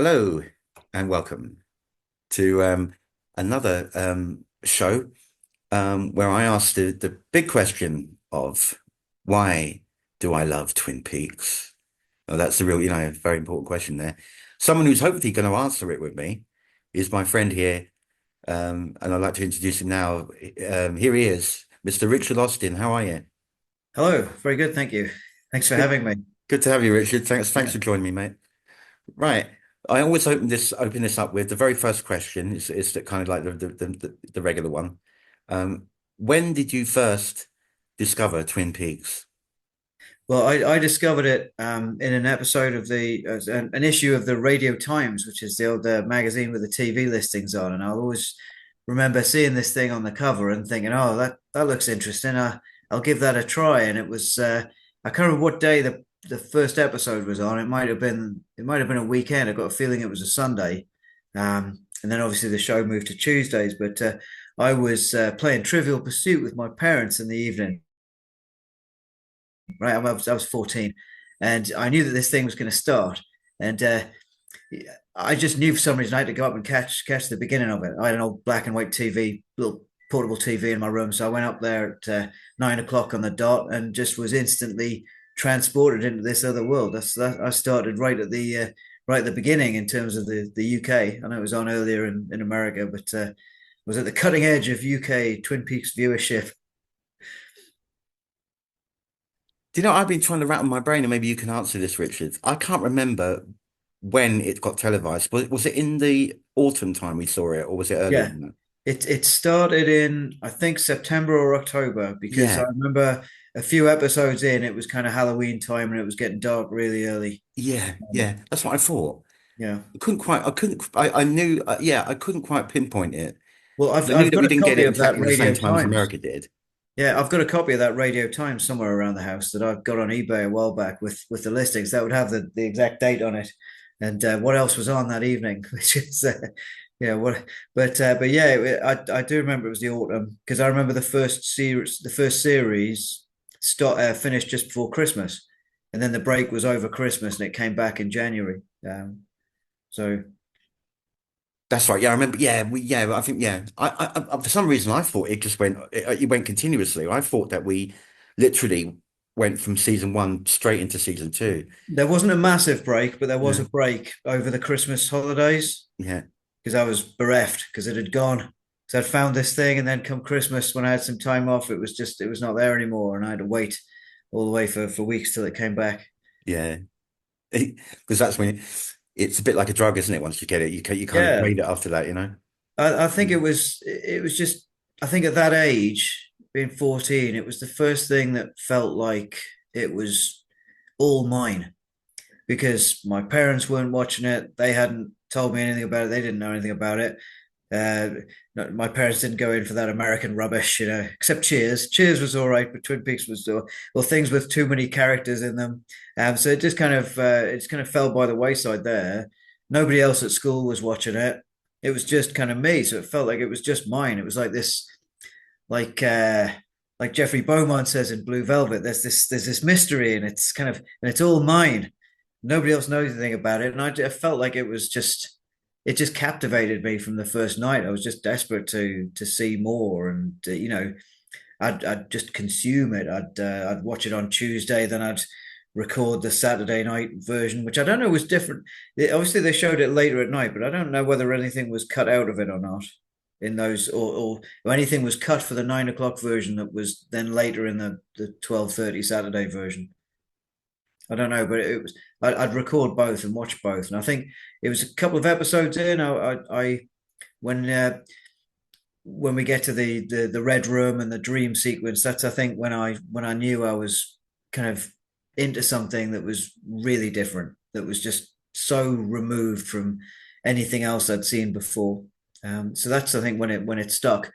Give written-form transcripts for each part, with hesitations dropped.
Hello and welcome to another show where I ask the big question of why do I love Twin Peaks? Oh, that's a real, very important question there. Someone who's hopefully going to answer it with me is my friend here, and I'd like to introduce him now. Here he is, Mr. Richard Austin. How are you? Hello, very good, thank you. Thanks for Good, having me. good to have you, Richard. Thanks Yeah. for joining me, mate. Right. I always open this up with the very first question is that kind of like the regular one. Um, when did you first discover Twin Peaks? Well, I discovered it in an episode of an issue of the Radio Times, which is the old magazine with the TV listings on, and I always remember seeing this thing on the cover and thinking, "Oh, that looks interesting. I'll give that a try." And it was I can't remember what day the first episode was on. It might have been a weekend. I got a feeling it was a Sunday, and then obviously the show moved to Tuesdays. But I was playing Trivial Pursuit with my parents in the evening. Right, I was 14, and I knew that this thing was going to start, and I just knew for some reason I had to go up and catch the beginning of it. I had an old black and white TV, little portable TV in my room, so I went up there at 9 o'clock on the dot and just was instantly transported into this other world. I started right at the beginning in terms of the UK. I know it was on earlier in America, but was at the cutting edge of UK Twin Peaks viewership. Do you know, I've been trying to rattle my brain, and maybe you can answer this, Richard. I can't remember when it got televised. Was it in the autumn time we saw it, or was it earlier Yeah. than that? It started in, I think, September or October, because I Yeah, remember a few episodes in, it was kind of Halloween time and it was getting dark really early. yeah. That's what I thought. Yeah. I knew, yeah, I couldn't quite pinpoint it. Well, I've I knew I've that got we a didn't get copy it of that exactly the same Radio time as Times. America did. Yeah, I've got a copy of that Radio Times somewhere around the house that I've got on eBay a while back with the listings. That would have the exact date on it and what else was on that evening, which is yeah, what but yeah, I do remember it was the autumn because I remember the first series finished just before Christmas, and then the break was over Christmas and it came back in January. So That's right. Yeah, I remember. Yeah, I think yeah. For some reason I thought it went continuously. I thought that we literally went from season one straight into season two. there wasn't a massive break, but there was a No. break over the Christmas holidays Yeah. because I was bereft because it had gone. So I'd found this thing, and then come Christmas when I had some time off, it was not there anymore, and I had to wait all the way for weeks till it came back. Yeah. Because that's when it's a bit like a drug, isn't it? Once you get it, you kind of Yeah, crave it after that, you know? I think it Mm. was it was just I think at that age, being 14, it was the first thing that felt like it was all mine because my parents weren't watching it. They hadn't told me anything about it. They didn't know anything about it. Uh, my parents didn't go in for that American rubbish, except Cheers. Cheers was all right, but Twin Peaks was well, things with too many characters in them. So it just kind of fell by the wayside there. Nobody else at school was watching it. It was just kind of me, so it felt like it was just mine. It was like this, like uh, like Jeffrey Beaumont says in Blue Velvet. There's this mystery, and it's all mine. Nobody else knows anything about it, and I felt like it just captivated me from the first night. I was just desperate to see more, and I'd just consume it. I'd watch it on Tuesday, then I'd record the Saturday night version, which I don't know was different. Obviously, they showed it later at night, but I don't know whether anything was cut out of it or not in those, or anything was cut for the 9 o'clock version that was then later in the 12:30 Saturday version. I don't know, but it was. I'd record both and watch both, and I think it was a couple of episodes in. I when when we get to the red room and the dream sequence, that's I think when I knew I was kind of into something that was really different, that was just so removed from anything else I'd seen before. So that's I think when it stuck.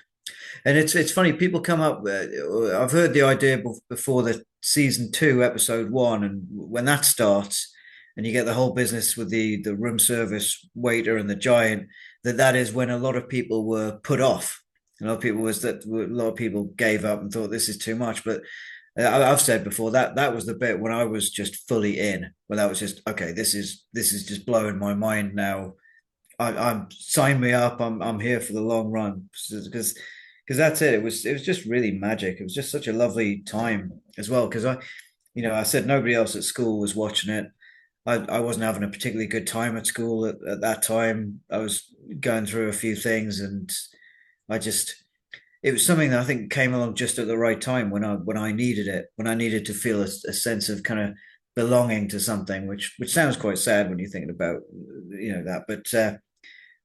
And it's funny, people come up. I've heard the idea before the season two, episode one, and when that starts, and you get the whole business with the room service waiter and the giant, that is when a lot of people were put off. A lot of people gave up and thought this is too much. But I've said before that that was the bit when I was just fully in, when that was just okay. This is just blowing my mind now. I'm sign me up. I'm here for the long run because that's it. It was just really magic. It was just such a lovely time as well because I said nobody else at school was watching it. I wasn't having a particularly good time at school at that time. I was going through a few things, and I just it was something that I think came along just at the right time when I needed it, when I needed to feel a sense of kind of belonging to something, which sounds quite sad when you're thinking about that, but at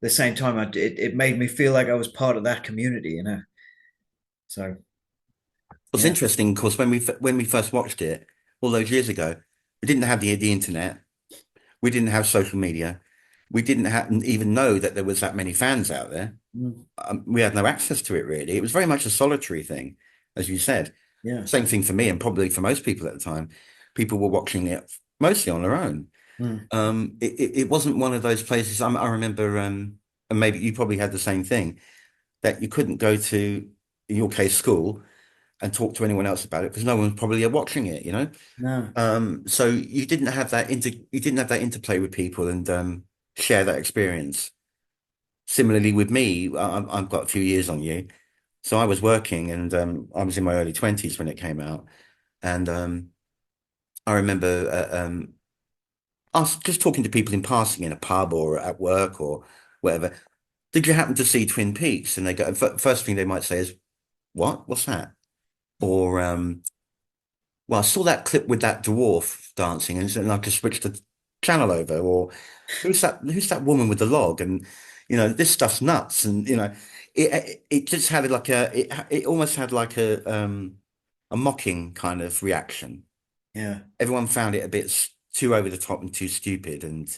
the same time, it made me feel like I was part of that community. So What's yeah, interesting, of course, when we first watched it all those years ago, we didn't have the internet, we didn't have social media, we didn't even know that there was that many fans out there. Mm. We had no access to it really. It was very much a solitary thing, as you said. Yeah. Same thing for me, and probably for most people at the time. People were watching it mostly on their own. Mm. It wasn't one of those places. I remember, and maybe you probably had the same thing, that you couldn't go to, in your case, school and talk to anyone else about it because no one was probably watching it, you know? No. So you didn't have that interplay with people and share that experience. Similarly with me, I've got a few years on you. So I was working and I was in my early 20s when it came out. And I remember us just talking to people in passing in a pub or at work or whatever. Did you happen to see Twin Peaks? And they go, first thing they might say is, what? What's that? Or well, I saw that clip with that dwarf dancing, and I just switched the channel over. Or Who's that woman with the log? And this stuff's nuts. And it just had like it almost had like a mocking kind of reaction. Yeah. Everyone found it a bit too over the top and too stupid. And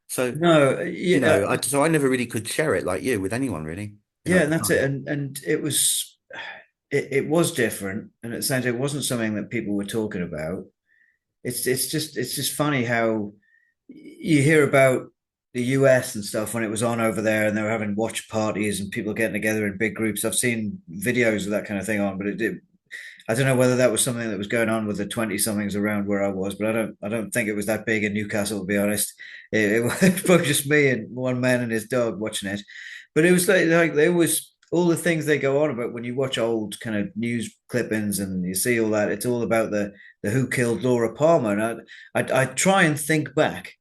so, No. Yeah. I never really could share it like you with anyone really. Yeah, At and the that's it. time. And it was different, and it sounds it wasn't something that people were talking about. It's just funny how you hear about the US and stuff when it was on over there, and they were having watch parties and people getting together in big groups. I've seen videos of that kind of thing on, but I don't know whether that was something that was going on with the 20 somethings around where I was, but I don't think it was that big in Newcastle, to be honest. It was probably just me and one man and his dog watching it. But it was like there was all the things they go on about when you watch old kind of news clippings and you see all that. It's all about the who killed Laura Palmer. And I try and think back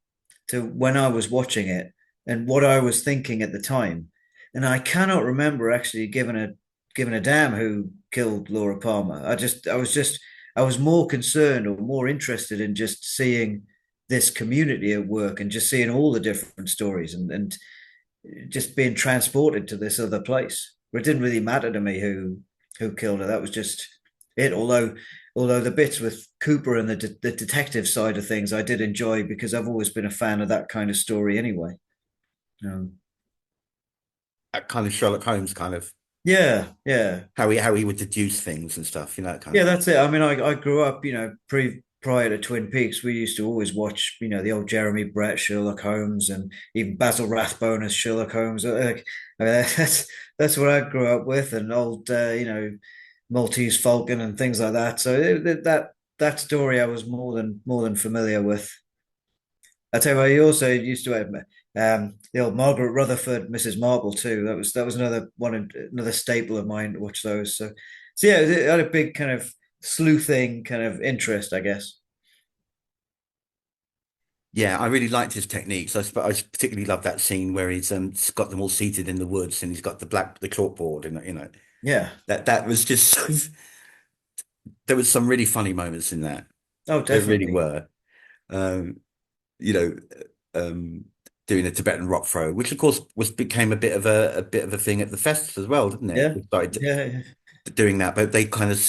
to when I was watching it and what I was thinking at the time. And I cannot remember actually giving a damn who killed Laura Palmer. I was more concerned or more interested in just seeing this community at work and just seeing all the different stories and just being transported to this other place. Where it didn't really matter to me who killed her. That was just it. Although the bits with Cooper and the detective side of things I did enjoy because I've always been a fan of that kind of story anyway. Um, That kind of Sherlock Holmes kind of yeah, yeah. how he would deduce things and stuff, that kind Yeah, of thing. that's it. I mean, I grew up, prior to Twin Peaks, we used to always watch, the old Jeremy Brett Sherlock Holmes and even Basil Rathbone as Sherlock Holmes. I mean, that's what I grew up with, and old, Maltese Falcon and things like that. So that story I was more than familiar with. I tell you what, he also used to have the old Margaret Rutherford, Mrs. Marple too. That was another staple of mine to watch those. So yeah, it had a big kind of sleuthing kind of interest, I guess. Yeah, I really liked his techniques. I particularly love that scene where he's got them all seated in the woods and he's got the chalkboard and Yeah. that was just there was some really funny moments in that. Oh, There really definitely. were. Um, you know, um, doing a Tibetan rock throw, which of course was became a bit of a thing at the fests as well, didn't it? Yeah. We started Yeah. Yeah. doing that, but they kind of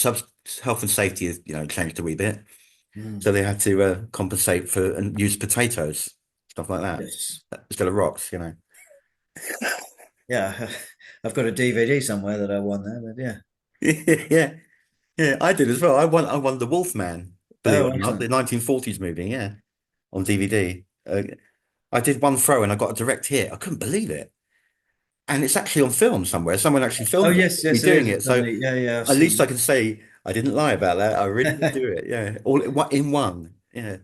health and safety has changed a wee bit, Mm. so they had to compensate for and use potatoes, stuff like that Yes. instead of rocks. Yeah. I've got a DVD somewhere that I won there, but yeah. Yeah, yeah, I did as well. I won The Wolfman, believe Oh, it or not, the excellent. 1940s movie, yeah, on DVD. I did one throw and I got a direct hit. I couldn't believe it. And it's actually on film somewhere. Someone actually Oh, filmed yes, me yes, it doing is. it. It's on So the, yeah, yeah, I've at least I seen. can say I didn't lie about that. I really did do it. Yeah, all in one. Yeah.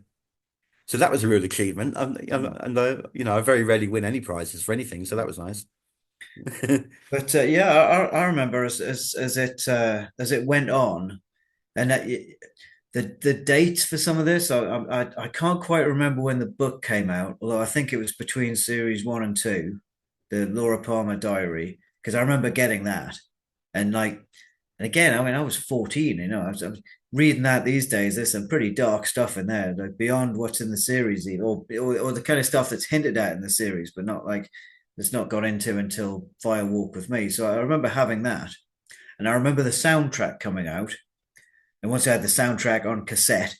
So that was a real achievement. And I very rarely win any prizes for anything, so that was nice. But yeah, I remember as it went on, and the dates for some of this, I can't quite remember when the book came out, although I think it was between series one and two, the Laura Palmer Diary, because I remember getting that, and like, and again, I mean, I was 14, I was reading that these days. There's some pretty dark stuff in there, like beyond what's in the series, even, or the kind of stuff that's hinted at in the series, but not like it's not got into until Fire Walk with Me. So I remember having that, and I remember the soundtrack coming out. And once I had the soundtrack on cassette,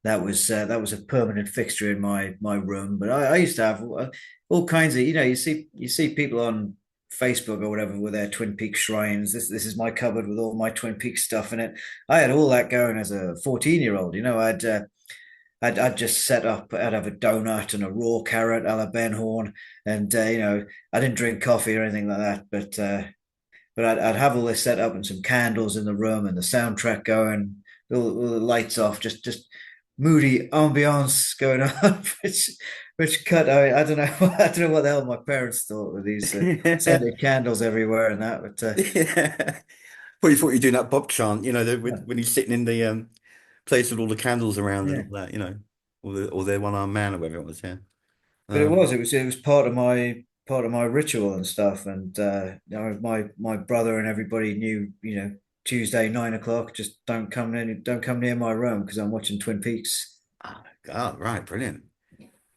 that was a permanent fixture in my room. But I used to have all kinds of, you see people on Facebook or whatever with their Twin Peaks shrines. This is my cupboard with all my Twin Peaks stuff in it. I had all that going as a 14-year-old. I'd just set up. I'd have a donut and a raw carrot a la Ben Horn, and I didn't drink coffee or anything like that. But I'd have all this set up and some candles in the room and the soundtrack going, all the lights off, just moody ambiance going on, which cut. I don't know. I don't know what the hell my parents thought with these scented candles everywhere and that. But Yeah. Well, you thought you were doing that Bob chant, yeah, when he's sitting in the place with all the candles around and yeah. all that, or the one-armed man or whatever it was, yeah. But it Um, was it was part of my ritual and stuff. And my brother and everybody knew, Tuesday 9 o'clock, just don't come near my room because I'm watching Twin Peaks. oh, right, brilliant.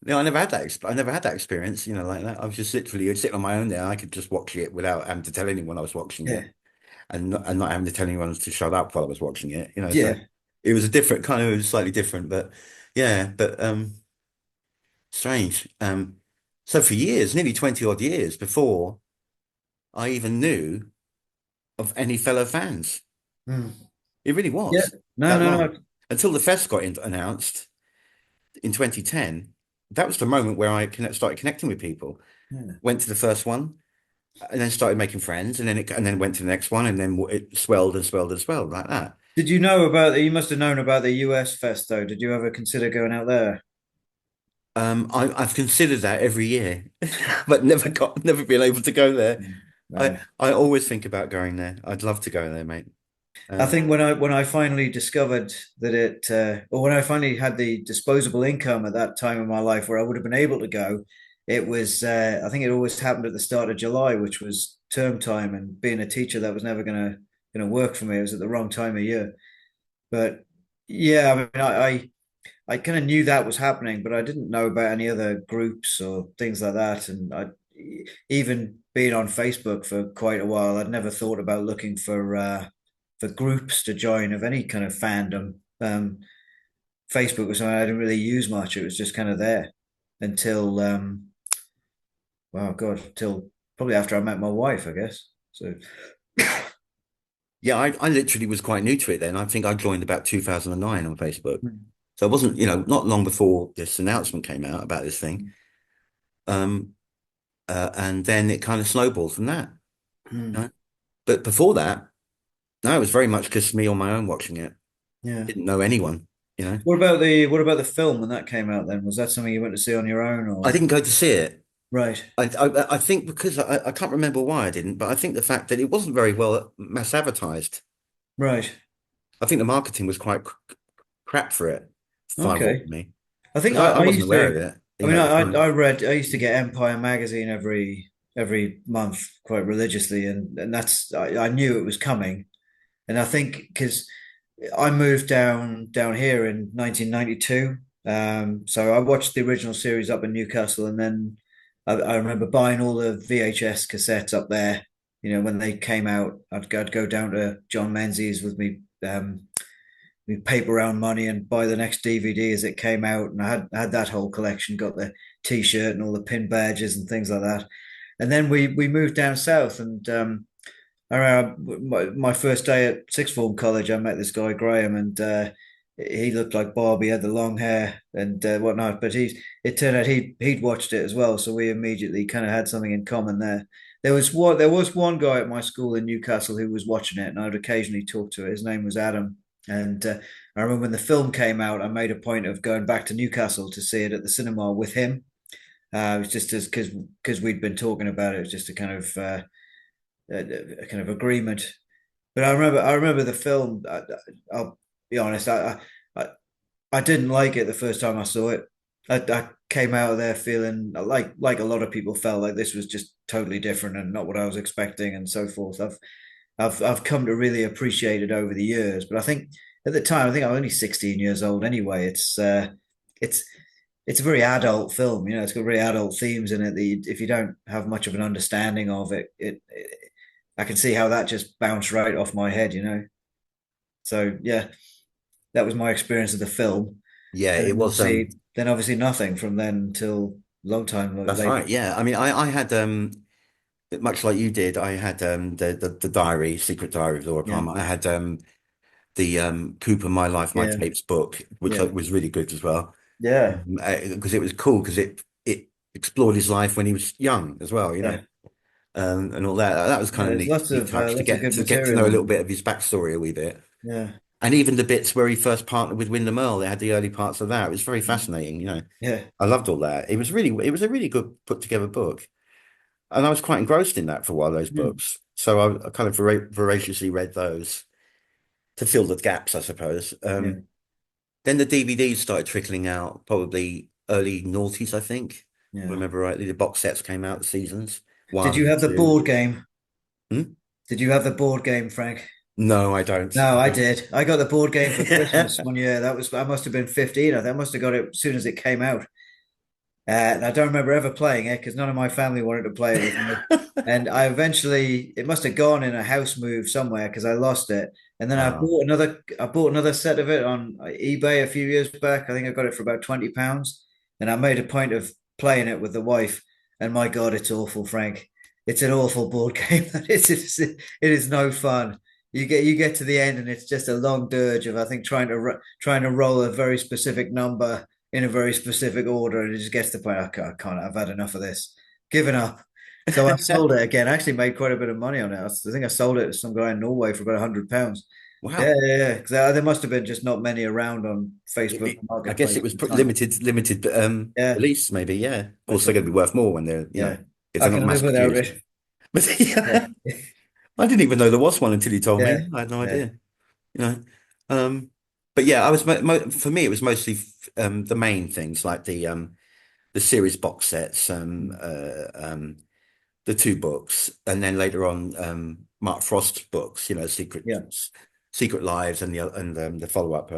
No, I never had that. I never had that experience, like that. I was just literally sitting on my own there. I could just watch it without having to tell anyone I was watching Yeah, it, and not having to tell anyone to shut up while I was watching it. So yeah. it was a different kind of, it was slightly different, but yeah, but strange. So for years, nearly 20 odd years before I even knew of any fellow fans, Mm. it really Yeah. was No, that no, long no. until the fest got announced in 2010. That was the moment where started connecting with people. Yeah. Went to the first one and then started making friends, and then went to the next one, and then it swelled and swelled and swelled like that. Did you know about the, you must have known about the US Fest though. Did you ever consider going out there? I've considered that every year, but never been able to go there. Mm. I Right. I always think about going there. I'd love to go there, mate. I Um, think when I finally discovered that or when I finally had the disposable income at that time in my life where I would have been able to go, it was, I think it always happened at the start of July, which was term time, and being a teacher, that was never gonna work for me. It was at the wrong time of year. But yeah, I mean, I kind of knew that was happening, but I didn't know about any other groups or things like that. And I, even being on Facebook for quite a while, I'd never thought about looking for groups to join of any kind of fandom. Facebook was something I didn't really use much. It was just kind of there until, wow, God, till probably after I met my wife, I guess. So, yeah, I literally was quite new to it then. I think I joined about 2009 on Facebook. mm, So it wasn't, not long before this announcement came out about this thing. Um, and then it kind of snowballed from that. You mm, know? But before that, no, it was very much just me on my own watching it. yeah. Didn't know anyone. What about the film when that came out then? Was that something you went to see on your own I or? didn't go to see it. Right, I think because I can't remember why I didn't, but I think the fact that it wasn't very well mass advertised. right. I think the marketing was quite crap for it. Firewall Okay. for me I think because I I wasn't used aware of to. it, I mean, at the time. I used to get Empire magazine every month quite religiously, and that's I knew it was coming, and I think because I moved down here in 1992, so I watched the original series up in Newcastle, and then I remember buying all the VHS cassettes up there. When they came out, I'd go down to John Menzies with me. We paper round money and buy the next DVD as it came out. And I had that whole collection, got the T-shirt and all the pin badges and things like that. And then we moved down south, and I remember my first day at sixth form college, I met this guy Graham, and he looked like Bob. He had the long hair and whatnot, but it turned out he'd watched it as well, so we immediately kind of had something in common there. There was one guy at my school in Newcastle who was watching it, and I'd occasionally talk to it. His name was Adam, And I remember when the film came out, I made a point of going back to Newcastle to see it at the cinema with him. It was just as because we'd been talking about it. It was just a kind of agreement. But I remember the film. I'll be honest. I I didn't like it the first time I saw it. I came out of there feeling like a lot of people felt like this was just totally different and not what I was expecting and so forth. I've come to really appreciate it over the years, but I think at the time I think I'm only 16 years old anyway. It's it's a very adult film, it's got very adult themes in it that if you don't have much of an understanding of it, I can see how that just bounced right off my head. So yeah, that was my experience of the film. Yeah, And it then was. obviously nothing from then until a long time That's later. right. Yeah, I mean, I had much like you did. I had the diary, Secret Diary of Laura Yeah, Palmer. I had the Cooper My Life, My yeah, Tapes book, which yeah, was really good as well. yeah, Because it was cool because it explored his life when he was young as well, yeah, and all that. That was yeah. kind of There's neat touch to lots of get good to get to material know a in little it. bit of his backstory a wee bit. Yeah, And even the bits where he first partnered with Wyndham Earl, they had the early parts of that. It was very fascinating. yeah, I loved all that. It was a really good put together book. And I was quite engrossed in that for a while, those mm, books. So I kind of voraciously read those to fill the gaps, I suppose. yeah, Then the DVDs started trickling out, probably early noughties, I think. If I yeah. remember rightly, the box sets came out, the seasons Did one, you have the two. board game? Hmm? Did you have the board game, Frank? No, I don't. No, I I don't. did. I got the board game for Christmas one year. I must have been 15. I must have got it as soon as it came out. And I don't remember ever playing it because none of my family wanted to play it with me. And it must have gone in a house move somewhere because I lost it. And then Oh, I bought another set of it on eBay a few years back. I think I got it for about £20. And I made a point of playing it with the wife. And my God, it's awful, Frank. It's an awful board game. It is no fun. You get to the end and it's just a long dirge of I think trying to roll a very specific number in a very specific order, and it just gets to the point. I can't. I've had enough of this. Given up. So I sold it again. I actually made quite a bit of money on it. I think I sold it to some guy in Norway for about £100. Yeah, wow. yeah, yeah. 'Cause there must have been just not many around on Facebook I guess Marketplace it was at the time. limited Yeah, release, maybe. Yeah. Of I course, they're think. going to be worth more when Yeah, if I they're not can mass live without produced. it. But Yeah, yeah, I didn't even know there was one until you told yeah, me. I had no yeah, idea. You know. But yeah, I was for me it was mostly the main things like the series box sets, mm, the two books, and then later on Mark Frost books, yeah. Secret Lives and the follow up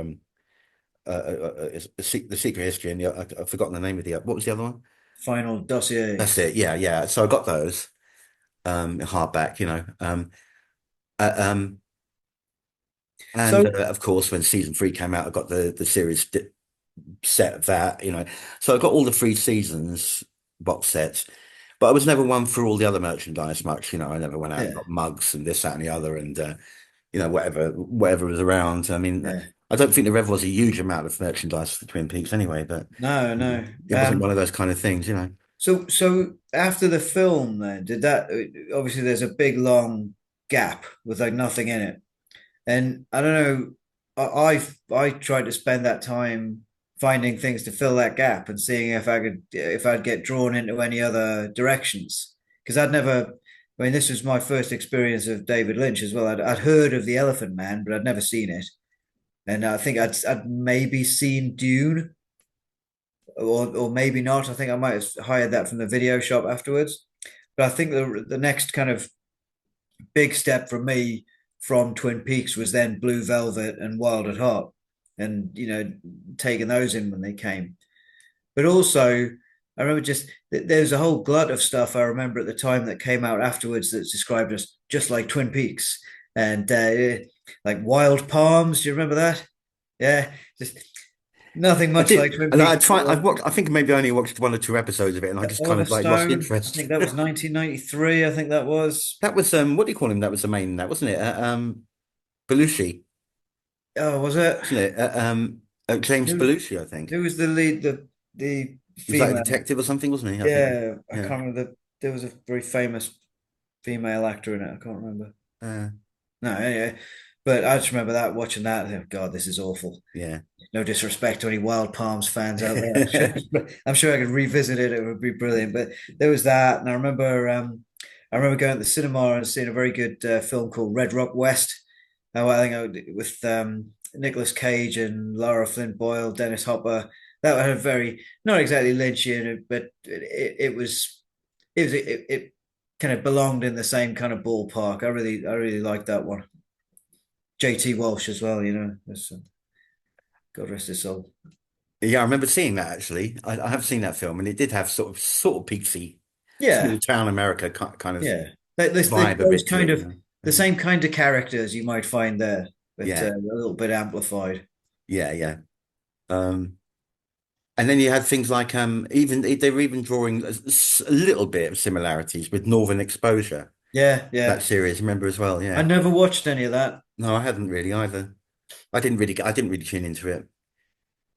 the Secret History and I've forgotten the name of the what was the other one? Final dossier. That's it. Yeah, yeah. So I got those hardback, uh, um, and So of course when season three came out, I got the series set of that. So I got all the three seasons box sets, but I was never one for all the other merchandise much. I never went out and yeah, got mugs and this, that, and the other, and whatever was around. I mean, yeah. I don't think there ever was a huge amount of merchandise for Twin Peaks anyway, but No, no. it wasn't one of those kind of things. So after the film, then did that? Obviously, there's a big long gap with like nothing in it, and I don't know. I tried to spend that time finding things to fill that gap and seeing if I'd get drawn into any other directions because I'd never. I mean, this was my first experience of David Lynch as well. I'd heard of the Elephant Man, but I'd never seen it, and I think I'd maybe seen Dune or maybe not. I think I might have hired that from the video shop afterwards. But I think the next kind of big step for me from Twin Peaks was then Blue Velvet and Wild at Heart, and taking those in when they came. But also, I remember there's a whole glut of stuff I remember at the time that came out afterwards that's described as just like Twin Peaks and like Wild Palms. Do you remember that? Yeah, just nothing I much like did, Twin and Peaks I at tried. all. I think maybe I only watched one or two episodes of it, and I just kind Oliver of like lost Stone. I interest. think that was 1993. I think that was. That was what do you call him? That was the main, that wasn't it? Belushi, Oh, was it? wasn't it? James Who Belushi, I think. who was the lead? The He was like a female. detective or something, wasn't he? I think. Yeah, I Yeah. can't remember. There was a very famous female actor in it. I can't remember. Uh, No, anyway, But I just remember that watching that. Oh God, this is awful. Yeah. No disrespect to any Wild Palms fans out there. I'm sure I could revisit it. It would be brilliant. But there was that, and I remember going to the cinema and seeing a very good film called Red Rock West. With Nicolas Cage and Lara Flynn Boyle, Dennis Hopper. That had a very not exactly Lynchian, but it kind of belonged in the same kind of ballpark. I really liked that one. JT Walsh as well, you know. God rest his soul. Yeah, I remember seeing that actually. I have seen that film, and it did have sort of peaksy, small Yeah, town America kind of yeah. Like vibe a those bit to kind it, you of know. the Yeah, same kind of characters you might find there, but yeah, a little bit amplified. yeah, yeah. Um, and then you had things like even they were even drawing a little bit of similarities with Northern Exposure, Yeah, that yeah. series. Remember as well? I Yeah. never watched any of that. No, I hadn't really either. I didn't really tune into it.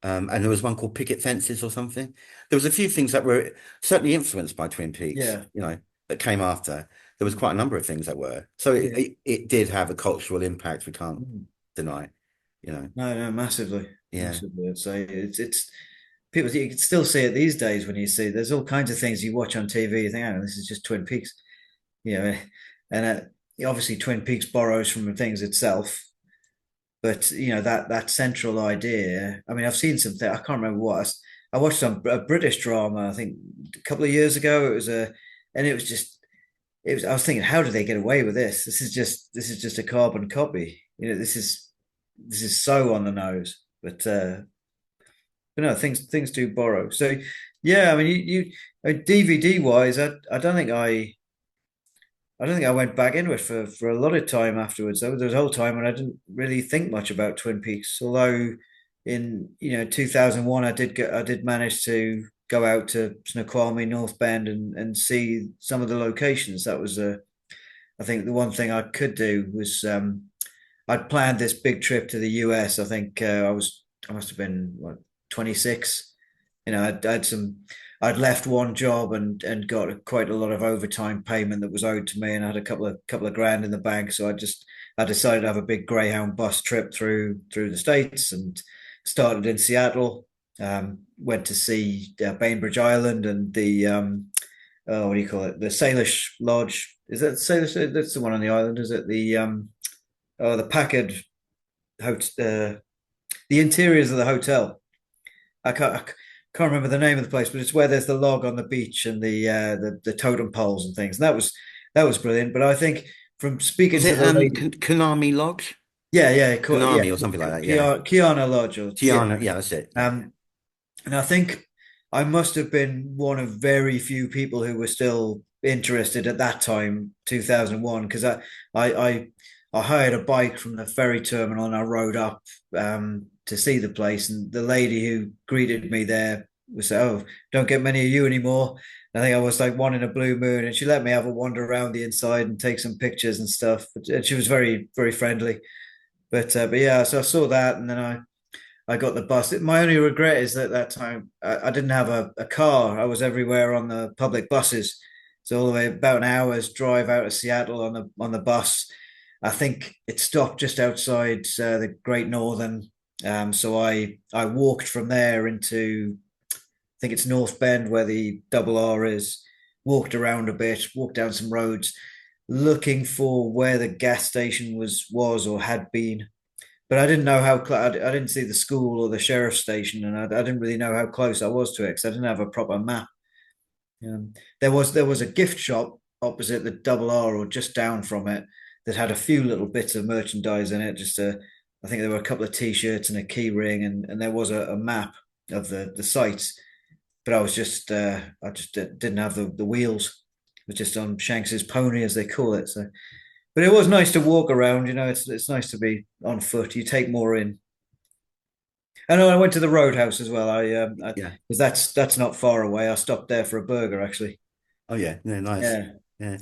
And there was one called Picket Fences or something. There was a few things that were certainly influenced by Twin Peaks, Yeah. you know, that came after. There was quite a number of things that were. So Yeah. it did have a cultural impact we can't Mm. deny, you know. No, no, massively, Yeah. massively. I'd say it's people. You can still see it these days when you see. There's all kinds of things you watch on TV. You think, oh, this is just Twin Peaks, you know. And obviously, Twin Peaks borrows from the things itself, but you know that central idea. I mean, I've seen something. I can't remember what I watched a British drama. I think a couple of years ago. And it was just. It was. I was thinking, how do they get away with this? This is just a carbon copy. You know, this is so on the nose. But no, things do borrow. So yeah, I mean, DVD wise, I don't think I went back into it for a lot of time afterwards. There was a whole time when I didn't really think much about Twin Peaks. Although in 2001, I did manage to go out to Snoqualmie, North Bend, and see some of the locations. That was I think the one thing I could do was I'd planned this big trip to the US. I think I must have been what 26. You know, I'd left one job and got quite a lot of overtime payment that was owed to me, and I had a couple of grand in the bank. So I decided to have a big Greyhound bus trip through the States and started in Seattle. Went to see Bainbridge Island and the oh, what do you call it? The Salish Lodge. Is that Salish? That's the one on the island. Is it the Packard hotel? The interiors of the hotel. I can't remember the name of the place, but it's where there's the log on the beach and the totem poles and things. And that was brilliant. But I think from speaking Was to it the lady, Konami Lodge? yeah, Konami or something like that, yeah. Kiana Lodge, or yeah, Tiana, yeah, that's it. Yeah. um, and I think I must have been one of very few people who were still interested at that time, 2001, because I, I, I hired a bike from the ferry terminal and I rode up to see the place. And the lady who greeted me there was, "Oh, don't get many of you anymore." And I think I was like one in a blue moon, and she let me have a wander around the inside and take some pictures and stuff. And she was very, very friendly. But yeah, so I saw that, and then I got the bus. My only regret is that that time I didn't have a car. I was everywhere on the public buses. So all the way about an hour's drive out of Seattle on the bus. I think it stopped just outside the Great Northern. So I walked from there into I think it's North Bend where the double R is. Walked around a bit, walked down some roads, looking for where the gas station was or had been, but I didn't know I didn't see the school or the sheriff's station, and I didn't really know how close I was to it because I didn't have a proper map. There was a gift shop opposite the double R or just down from it that had a few little bits of merchandise in it. I think there were a couple of T-shirts and a key ring, and there was a map of the sites. But I just didn't have the wheels. It was just on Shanks's pony, as they call it. So but it was nice to walk around. You know, it's nice to be on foot. You take more in. And I went to the Roadhouse as well. Yeah. Because that's not far away. I stopped there for a burger actually. Oh yeah, yeah, nice. Yeah, Yeah.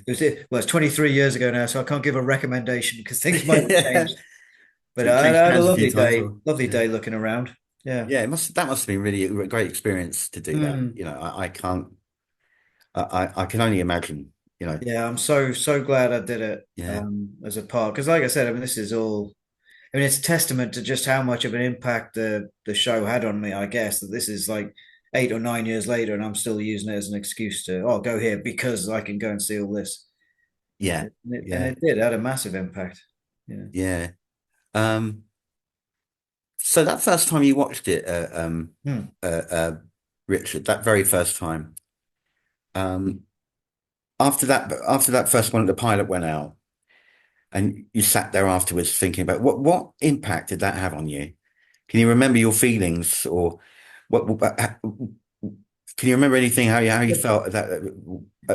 well, it's 23 years ago now, so I can't give a recommendation because things might have changed. But Changed I had a hands a few times or lovely yeah. day looking around. Yeah. Yeah, that must have been really a great experience to do that. Mm. You know, I can't I can only imagine, you know. Yeah, I'm so glad I did it Yeah. as a part because, like I said, I mean, this is all. I mean, it's testament to just how much of an impact the show had on me, I guess, that this is like 8 or 9 years later, and I'm still using it as an excuse to, oh, go here because I can go and see all this. Yeah, And yeah, it did, it had a massive impact. Yeah. yeah. Um, so that first time you watched it, Hmm. Richard, that very first time, um, after that first one, the pilot went out, and you sat there afterwards thinking about what impact did that have on you? Can you remember your feelings, or can you remember anything how you felt at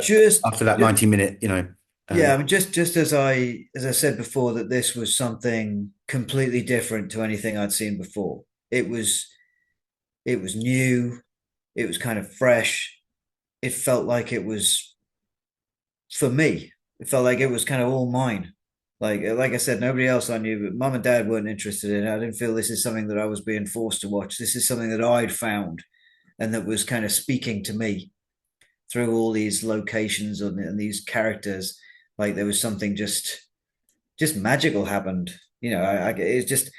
Just, after that 90 minute, yeah, um, I mean, just as I said before, that this was something completely different to anything I'd seen before. It was new. It was kind of fresh. It felt like it was for me. It felt like it was kind of all mine. Like I said, nobody else I knew, but mum and dad weren't interested in it. I didn't feel this is something that I was being forced to watch. This is something that I'd found and that was kind of speaking to me through all these locations and these characters. Like there was something just magical happened. It's just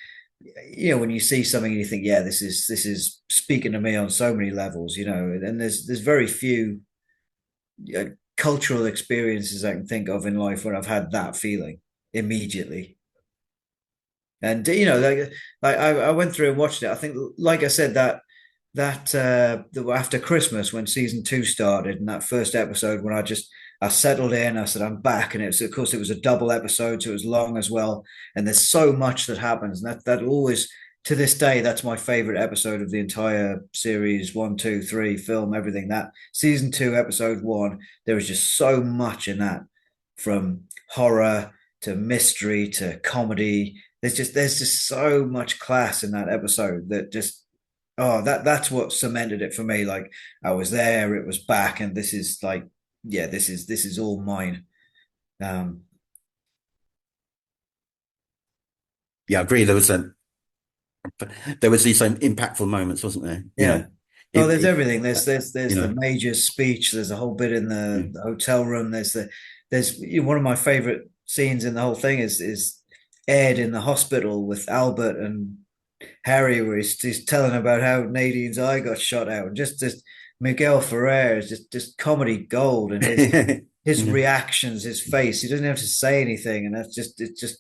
when you see something and you think, yeah, this is speaking to me on so many levels. And there's very few cultural experiences I can think of in life where I've had that feeling immediately. And I went through and watched it. I think, like I said, after Christmas when season two started and that first episode when I settled in, I said I'm back, and of course it was a double episode, so it was long as well. And there's so much that happens, and that always to this day that's my favorite episode of the entire series, one, two, three, film, everything. That season two, episode one, there was just so much in that, from horror to mystery to comedy. There's just so much class in that episode that just that's what cemented it for me. Like I was there, it was back, and this is like, yeah, this is all mine. Um, yeah, I agree. There was these impactful moments, wasn't there? yeah. Oh, there's It everything. you There's the know, Major's speech. There's a whole bit in yeah. the hotel room. There's one of my favorite scenes in the whole thing is Ed in the hospital with Albert and Harry, where he's telling about how Nadine's eye got shot out, and just Miguel Ferrer is just comedy gold, and his Yeah, reactions, his face, he doesn't have to say anything, and it's just it's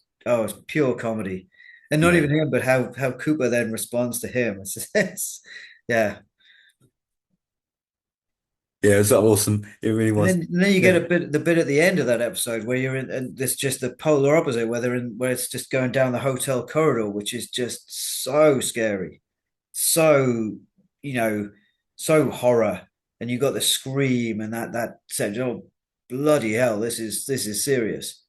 pure comedy, and not yeah, even him, but how Cooper then responds to him. Yeah, yeah. It's awesome. It really and was. then you get Yeah, the bit at the end of that episode where you're in, and this just the polar opposite, where it's just going down the hotel corridor, which is just so scary, so you know, so horror, and you got the scream and that said, oh bloody hell, this is serious.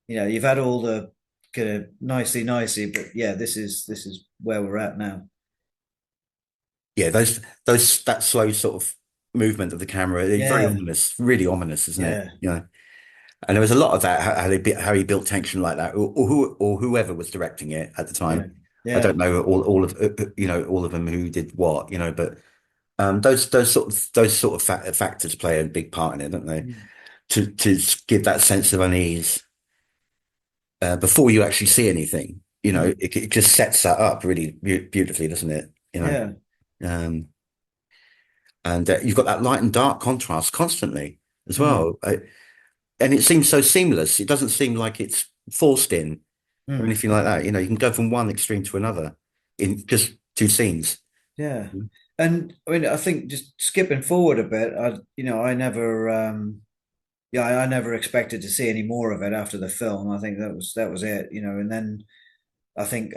You've had all the kind of nicey, but yeah, this is where we're at now. yeah. Those that slow sort of movement of the camera, it's very Yeah, ominous, really ominous, isn't it? yeah, And there was a lot of that, how he built tension like that, or whoever was directing it at the yeah, time. I yeah. don't know all of all of them who did what, but those sort of factors play a big part in it, don't they? Mm. To give that sense of unease before you actually see anything. Mm. It just sets that up really beautifully, doesn't it? Yeah. Um, and you've got that light and dark contrast constantly as Mm. well. And it seems so seamless. It doesn't seem like it's forced in or Mm. anything like that. You can go from one extreme to another in just two scenes. Yeah. And I mean, I think just skipping forward a bit, I never, yeah, I never expected to see any more of it after the film. I think that was it, and then I think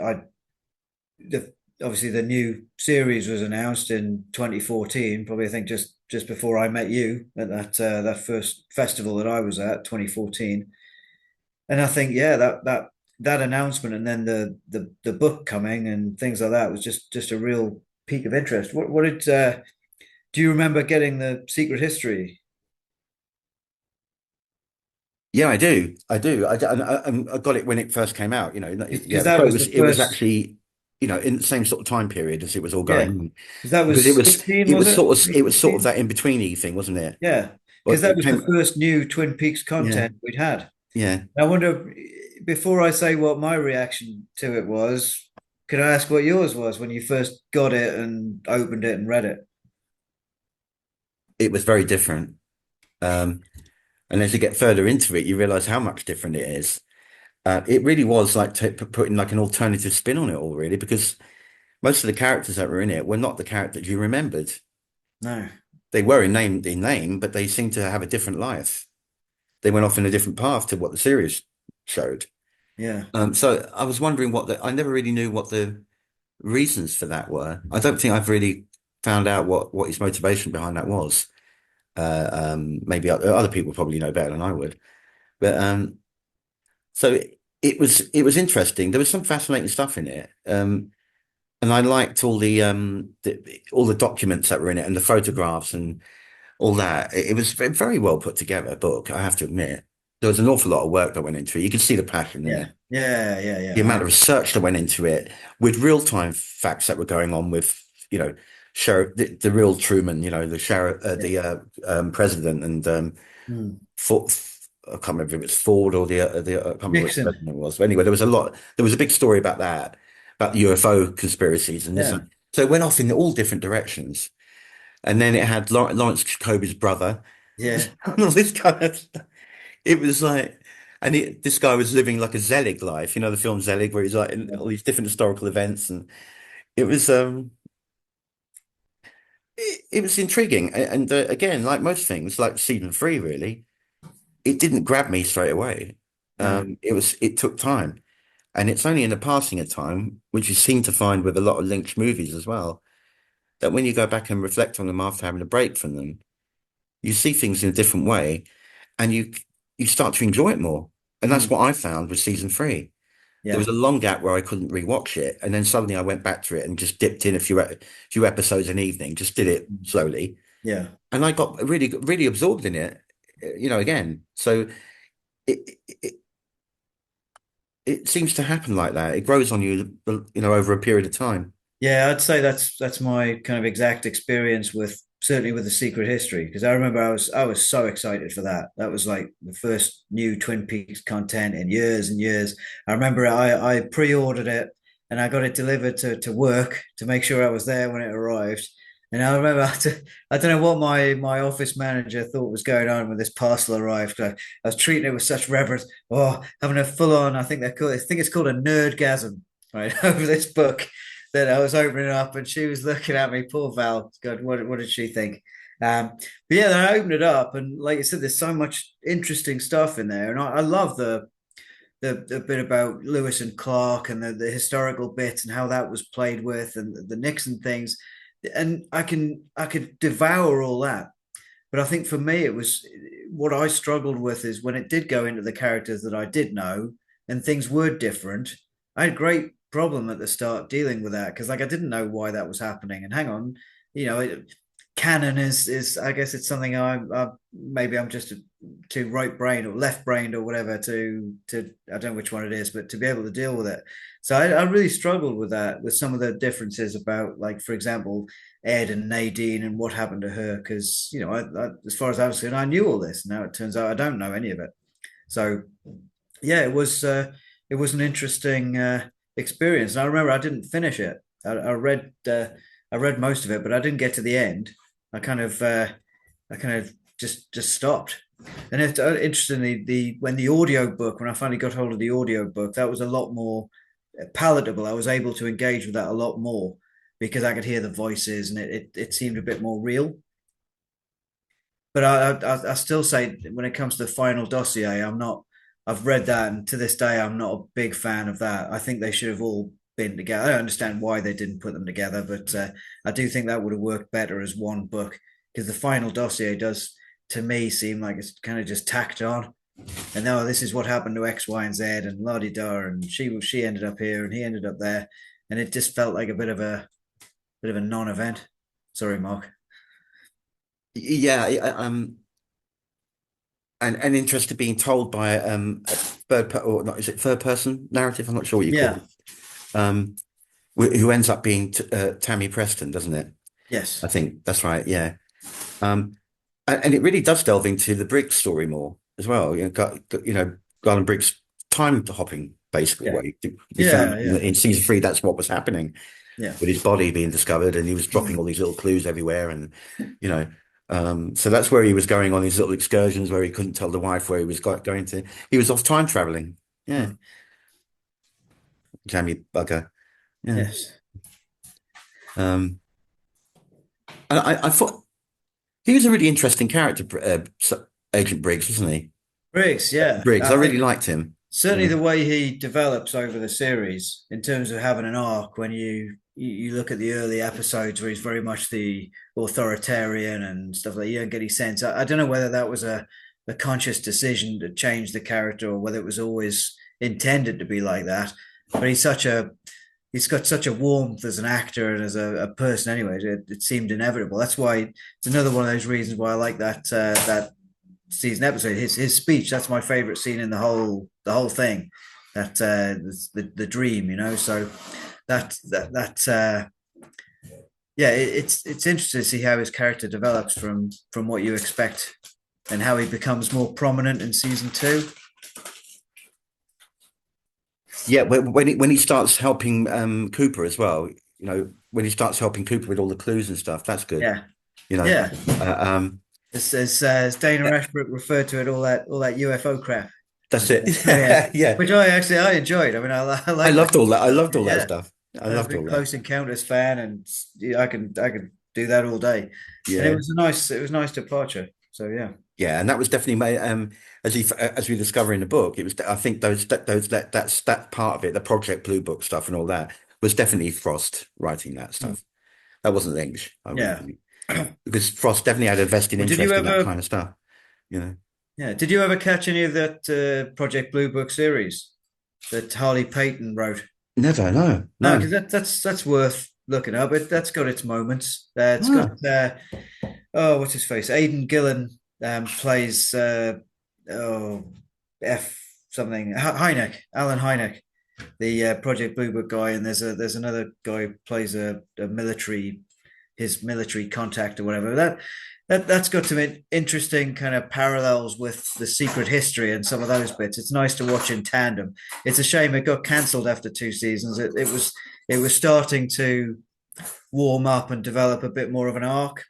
the obviously the new series was announced in 2014, probably I think just before I met you at that first festival that I was at, 2014. And I think, yeah, that announcement and then the book coming and things like that was just a real peak of interest. What did do you remember getting the Secret History? Yeah, I do. I do. I got it when it first came out. Because Yeah. that So was the it was first, actually, in the same sort of time period as it was all going yeah, on, because that because was 16, was it? it was sort of 2016? that in betweeny thing, wasn't it? Yeah, because But that it was the came. first new Twin Peaks Yeah. content we'd had. Yeah. I wonder. before I say what my reaction to it was, can I ask what yours was when you first got it and opened it and read it? It was very different. Um, and as you get further into it, you realize how much different it is. It really was like putting like an alternative spin on it all, really, because most of the characters that were in it were not the characters you remembered. No. They were in name, but they seemed to have a different life. They went off in a different path to what the series showed. Yeah. So I was wondering I never really knew what the reasons for that were. I don't think I've really found out what his motivation behind that was. Maybe other people probably know better than I would. But so it was interesting. There was some fascinating stuff in it. And I liked all the documents that were in it and the photographs and all that. It was a very well put together book, I have to admit. There was an awful lot of work that went into it. You could see the passion in Yeah. it, Yeah. Yeah. Yeah. the amount of research that went into it, with real-time facts that were going on with, sheriff, the real Truman, the sheriff, Yeah. president, and Mm. Ford, I can't remember if it's Ford or I can't remember which Nixon. president it was. But anyway, there was a big story about that, about the UFO conspiracies and this. Yeah. So it went off in all different directions. And then it had Lawrence Jacoby's brother. Yeah. And all this kind of stuff. It was like, and this guy was living like a Zelig life, the film Zelig, where he's like in Yeah. all these different historical events, and it was it was intriguing. And again, like most things, like season three, really, it didn't grab me straight away. No. It took time, and it's only in the passing of time, which you seem to find with a lot of Lynch movies as well, that when you go back and reflect on them after having a break from them, you see things in a different way, and you start to enjoy it more. And that's Mm. what I found with season three. There was Yeah. a long gap where I couldn't rewatch it, and then suddenly I went back to it and just dipped in a few episodes an evening, just did it Mm. slowly, Yeah. and I got really absorbed in it, again. So it it it seems to happen like that. It grows on you, over a period of time. Yeah, I'd say that's my kind of exact experience with certainly with the Secret History because I remember I was so excited for that. That was like the first new Twin Peaks content in years and years. I remember I pre-ordered it and I got it delivered to work to make sure I was there when it arrived. And I remember I don't know what my office manager thought was going on when this parcel arrived. I was treating it with such reverence. Oh, having a full on, I think it's called a nerdgasm, right, over this book that I was opening up and she was looking at me, poor Val. God, what did she think? But yeah, then I opened it up and like I said, there's so much interesting stuff in there. And I love the bit about Lewis and Clark and the historical bit and how that was played with and the Nixon things. And I could devour all that. But I think for me, it was what I struggled with is when it did go into the characters that I did know and things were different. I had great problem at the start dealing with that because like I didn't know why that was happening. And hang on, canon is I guess it's something I maybe I'm just too right brained or left brained or whatever to I don't know which one it is, but to be able to deal with it. So I really struggled with that with some of the differences about like for example Ed and Nadine and what happened to her because as far as I was concerned I knew all this. Now it turns out I don't know any of it. So yeah, it was an interesting experience. And I remember I didn't finish it. I read most of it, but I didn't get to the end. I kind of just stopped. And interestingly, the when the audio book when I finally got hold of the audio book, that was a lot more palatable. I was able to engage with that a lot more because I could hear the voices and it seemed a bit more real. But I still say when it comes to the final dossier, I'm not. I've read that, and to this day, I'm not a big fan of that. I think they should have all been together. I don't understand why they didn't put them together, but I do think that would have worked better as one book because the final dossier does, to me, seem like it's kind of just tacked on. And now this is what happened to X, Y, and Z, and la di da, and she ended up here, and he ended up there, and it just felt like a bit of a non-event. Sorry, Mark. Yeah, and interested being told by a or not, is it third person narrative? I'm not sure what you call Yeah. it. Um, who ends up being Tammy Preston, doesn't it? I Yes. think that's right. Yeah. And it really does delve into the Briggs story more as well. Garland Briggs time hopping, basically. Yeah. Where you found Yeah. Yeah. in season three that's what was happening Yeah. with his body being discovered, and he was dropping all these little clues everywhere, and you know. So that's where he was going on his little excursions where he couldn't tell the wife where he was going to. He was off time traveling. Yeah, Hmm. jammy bugger. Yeah. Yes. Um, and I thought he was a really interesting character, Agent Briggs, wasn't he? Briggs, yeah. Briggs, I really liked him. Certainly Yeah. the way he develops over the series in terms of having an arc when you look at the early episodes where he's very much the authoritarian and stuff like that, you don't get any sense. I don't know whether that was a conscious decision to change the character or whether it was always intended to be like that. But he's got such a warmth as an actor and as a person anyway. It seemed inevitable. That's why it's another one of those reasons why I like that season episode. His speech, that's my favorite scene in the whole thing. That the dream, So that yeah, it's interesting to see how his character develops from what you expect and how he becomes more prominent in season two. Yeah, when he starts helping Cooper as well, when he starts helping Cooper with all the clues and stuff, that's good. Yeah, You know, yeah. uh, um, As Dana Ashbrook referred to it, all that UFO crap. that's it. Yeah, Yeah, which I enjoyed. I mean, I I like that. loved all that. I loved all that Yeah, stuff. I I'm a loved big all that. Close Encounters fan, and yeah, I could do that all day. And Yeah, it was a nice departure. So yeah, yeah, and that was definitely my as we discover in the book, it was I think that part of it, the Project Blue Book stuff and all that was definitely Frost writing that Hmm. stuff. That wasn't Lynch, I wouldn't Yeah. think, because Frost definitely had a vested Well, did you interest in that ever? kind of stuff. You know, Yeah, did you ever catch any of that Project Blue Book series that Harley Payton wrote? never, no, No, no. because that's worth looking up. That's got its moments. It's got Ah, oh, what's his face? Aidan Gillen plays oh F something Hynek, Alan Hynek, the Project Blue Book guy, and there's another guy who plays a military his military contact or whatever. That's got some interesting kind of parallels with the secret history and some of those bits. It's nice to watch in tandem. It's a shame it got cancelled after two seasons. It was starting to warm up and develop a bit more of an arc.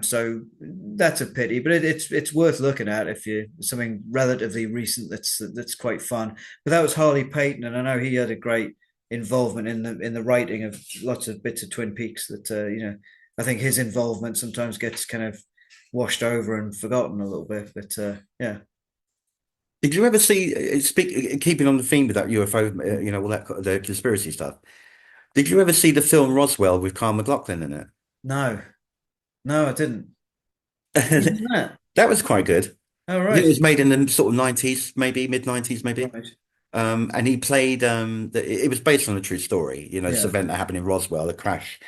So that's a pity, but it's worth looking at if you something relatively recent that's quite fun. But that was Harley Payton, and I know he had a great involvement in the writing of lots of bits of Twin Peaks. I think his involvement sometimes gets kind of washed over and forgotten a little bit. But yeah, did you ever see, keeping on the theme with that UFO, all that the conspiracy stuff? Did you ever see the film Roswell with Carl McLaughlin in it? no, no, I didn't. Who's in that? That was quite good. Oh I think it right, was made in the sort of 90s, maybe mid 90s, maybe. right, And he played, it was based on a true story, this yeah, event that happened in Roswell, a crash,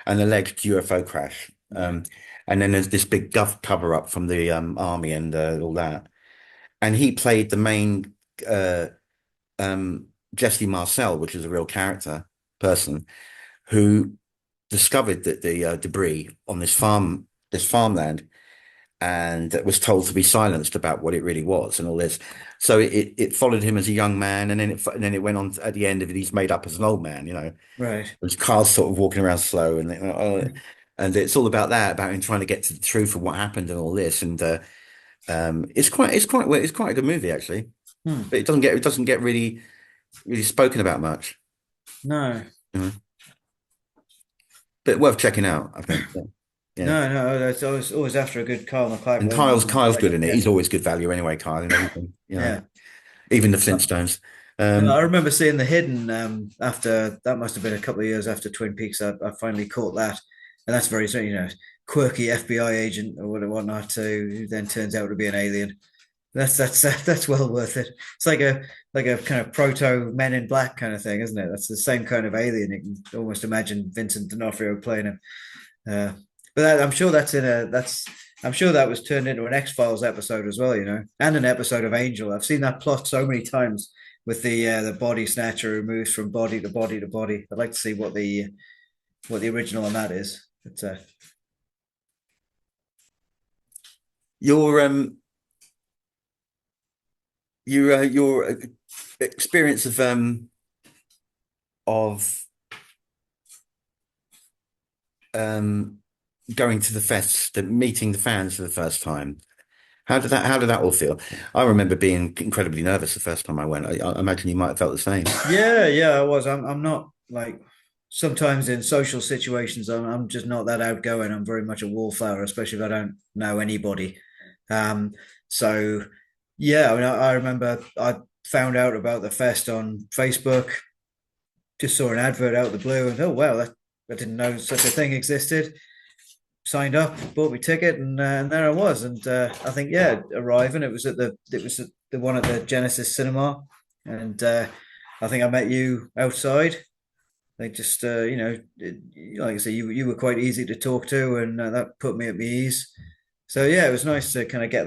an alleged UFO crash. And then there's this big gov cover up from the army and all that. And he played the main uh, Jesse Marcel, which is a real character person who discovered that the debris on this farmland, and was told to be silenced about what it really was and all this. So it followed him as a young man, and then it went on at the end of it. He's made up as an old man, right. his car's sort of walking around slow, and it's all about that, about him trying to get to the truth of what happened and all this. And it's quite a good movie actually, Hmm. but it doesn't get really spoken about much, No, you know. But worth checking out, I think. Yeah. Yeah. no. That's always after a good Carl And McLachlan. Kyle's good in it. Yeah, He's always good value anyway, Kyle, and everything. yeah. Even the Flintstones. No, I Um, remember seeing The Hidden after that must have been a couple of years after Twin Peaks. I finally caught that, and that's very quirky FBI agent or whatnot who then turns out to be an alien. That's well worth it. It's like a kind of proto Men in Black kind of thing, isn't it? That's the same kind of alien. You can almost imagine Vincent D'Onofrio playing him. Uh, but I'm sure I'm sure that was turned into an X-Files episode as well, and an episode of Angel. I've seen that plot so many times with the body snatcher who moves from body to body to body. I'd like to see what the original on that is. But your your experience of um going to the fest, meeting the fans for the first time. How did that all feel? I remember being incredibly nervous the first time I went. I imagine you might have felt the same. Yeah, yeah, I was. I'm not like sometimes in social situations. I'm just not that outgoing. I'm very much a wallflower, especially if I don't know anybody. Um, so yeah, I mean, I remember I found out about the fest on Facebook. Just saw an advert out of the blue, and oh wow, I didn't know such a thing existed. Signed up, bought my ticket, and there I was. And I think yeah, arriving, it was at the one at the Genesis Cinema, and I think I met you outside. They just like I say, you were quite easy to talk to, and that put me at my ease. So yeah, it was nice to kind of get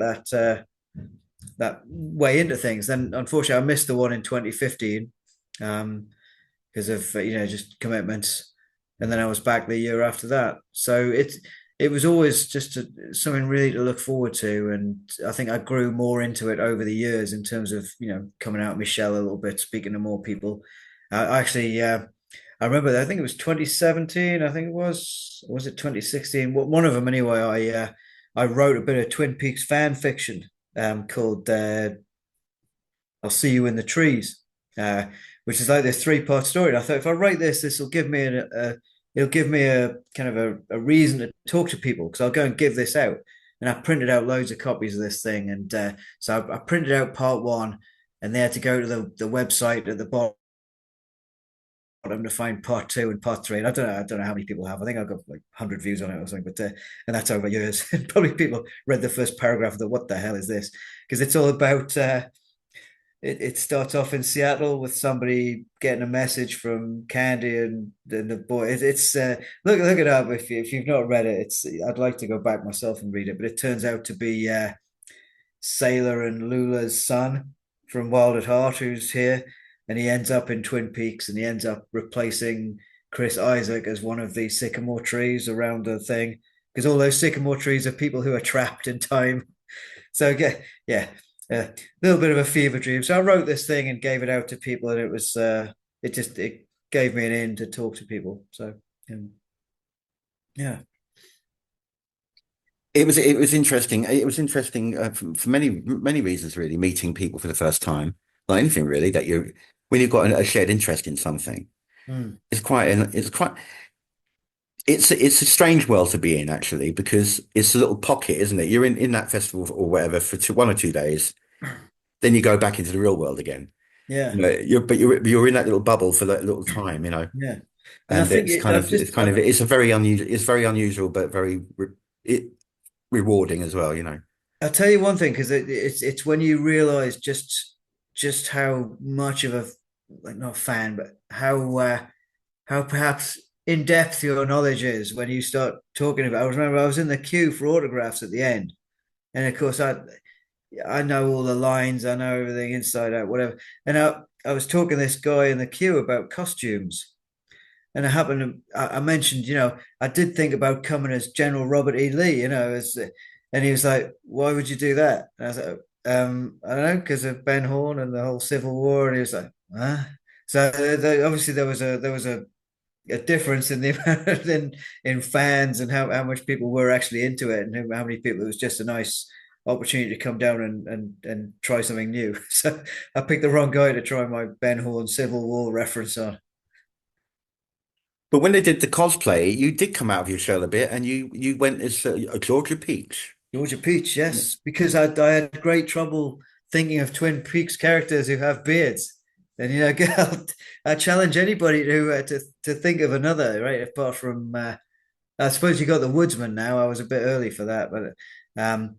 that way into things. Then unfortunately, I missed the one in 2015 because of just commitments, and then I was back the year after that. So it was always just something really to look forward to, and I think I grew more into it over the years in terms of coming out of my shell a little bit, speaking to more people. Actually, I remember I think it was 2017. I think it was it 2016? One of them anyway. I wrote a bit of Twin Peaks fan fiction called "I'll See You in the Trees." Which is like this three-part story. And I thought if I write this, this will give me it'll give me a kind of a reason to talk to people because I'll go and give this out. And I printed out loads of copies of this thing, and so I printed out part one, and they had to go to the website at the bottom to find part two and part three. And I don't know how many people have. I think I've got like 100 views on it or something. But and that's over years. Probably people read the first paragraph of the what the hell is this? Because it's all about. It starts off in Seattle with somebody getting a message from Candy and the boy. It's look it up if you've not read it. It's I'd like to go back myself and read it, but it turns out to be Sailor and Lula's son from Wild at Heart who's here, and he ends up in Twin Peaks, and he ends up replacing Chris Isaac as one of the sycamore trees around the thing because all those sycamore trees are people who are trapped in time. So yeah, a little bit of a fever dream. So I wrote this thing and gave it out to people, and it gave me an in to talk to people. So yeah, It was interesting. It was interesting for many reasons, really. Meeting people for the first time, like anything really, that you when you've got a shared interest in something, mm, it's quite it's a strange world to be in actually because it's a little pocket, isn't it? You're in that festival or whatever for 1 or 2 days, then you go back into the real world again. yeah, You're in that little bubble for that little time, you know. yeah. And I And think I've just it's very unusual, but it rewarding as well, you know. I'll tell you one thing because it's when you realize just how much of a like not a fan, but how perhaps in depth your knowledge is when you start talking about. I remember I was in the queue for autographs at the end, and of course I know all the lines, I know everything inside out, whatever. And I was talking to this guy in the queue about costumes. And I happened I mentioned, I did think about coming as General Robert E. Lee, and he was like, why would you do that? And I was like, I don't know, because of Ben Horne and the whole Civil War. And he was like, huh? So obviously there was a difference in the amount in fans and how much people were actually into it and how many people it was just a nice opportunity to come down and try something new. So I picked the wrong guy to try my Ben Horne Civil War reference on. But when they did the cosplay, you did come out of your shell a bit, and you went as Georgia Peach. Georgia Peach, yes, because I had great trouble thinking of Twin Peaks characters who have beards. And I challenge anybody to think of another, right? Apart from I suppose you got the Woodsman now. I was a bit early for that, but um,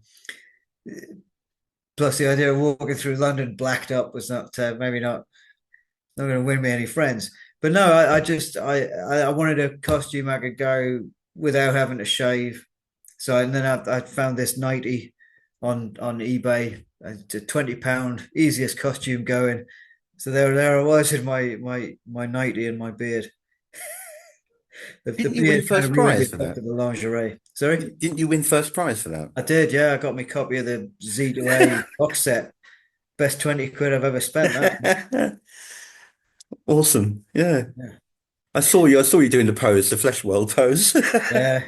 plus the idea of walking through London blacked up was maybe not going to win me any friends. But no, I just I wanted a costume I could go without having to shave. So and then I found this 90 on eBay. It's a £20, easiest costume going. So there I was in my 90 and my beard. The Didn't you win beard kind first of ruined the prize for effect that? of the lingerie. Sorry? Didn't you win first prize for that? I did, yeah. I got my copy of the Z to A box set. best 20 quid I've ever spent. That. Awesome. Yeah. Yeah. I saw you doing the pose, the flesh world pose. Yeah.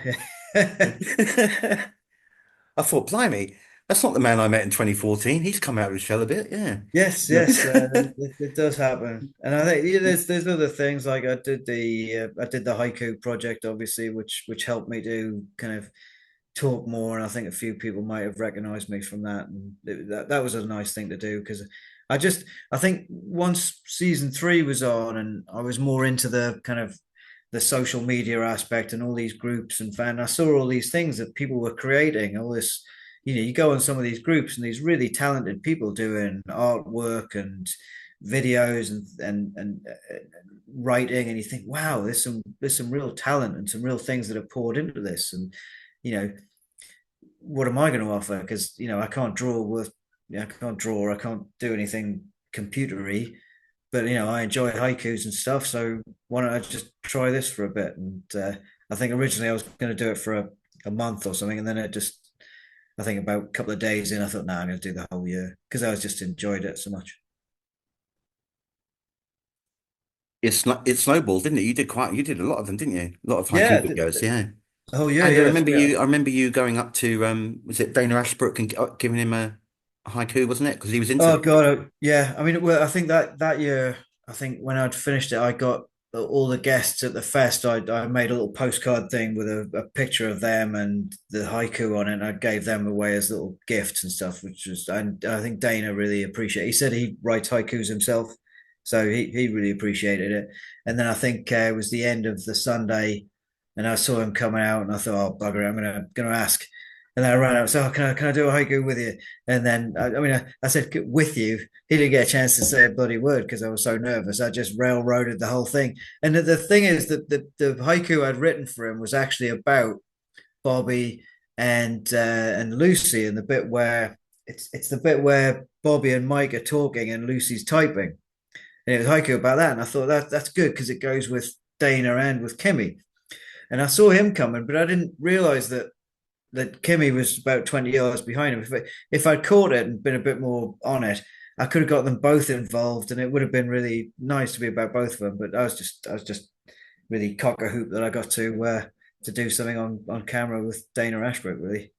I thought, blimey, that's not the man I met in 2014. He's come out of his shell a bit. Yeah. Yes, yes, it does happen, and I think yeah, there's other things like I did the haiku project, obviously, which helped me to kind of talk more, and I think a few people might have recognized me from that, and that was a nice thing to do because I think once season three was on, and I was more into the kind of the social media aspect and all these groups and fan, I saw all these things that people were creating, all this. You go on some of these groups and these really talented people doing artwork and videos and writing, and you think, wow, there's some real talent and some real things that are poured into this, and you know what am I going to offer? Because I can't draw with, I can't draw, I can't do anything computery, but I enjoy haikus and stuff. So why don't I just try this for a bit? And I think originally I was going to do it for a month or something, and then I think about a couple of days in, I thought, nah, I'm going to do the whole year because I was just enjoyed it so much. It snowballed, didn't it? You did a lot of them, didn't you? A lot of haiku Yeah, videos, yeah. the whole year, And yeah, I remember you going up to was it Dana Ashbrook and giving him a haiku, wasn't it? Because he was into Oh that. God, yeah. I mean, well, I think that year, I think when I'd finished it, I got all the guests at the fest. I made a little postcard thing with a picture of them and the haiku on it. And I gave them away as little gifts and stuff, which was, and I think Dana really appreciated. He said he writes haikus himself, so he really appreciated it. And then I think it was the end of the Sunday, and I saw him coming out, and I thought, oh bugger, it, I'm gonna ask. And then I ran out. So can I do a haiku with you? And then, I mean, I said with you. He didn't get a chance to say a bloody word because I was so nervous. I just railroaded the whole thing. And the thing is that the haiku I'd written for him was actually about Bobby and Lucy, and the bit where it's the bit where Bobby and Mike are talking and Lucy's typing. And it was haiku about that. And I thought that's good because it goes with Dana and with Kimmy. And I saw him coming, but I didn't realize that Kimmy was about 20 yards behind him. If I'd caught it and been a bit more on it, I could have got them both involved, and it would have been really nice to be about both of them. But I was just really cock a hoop that I got to do something on camera with Dana Ashbrook. Really,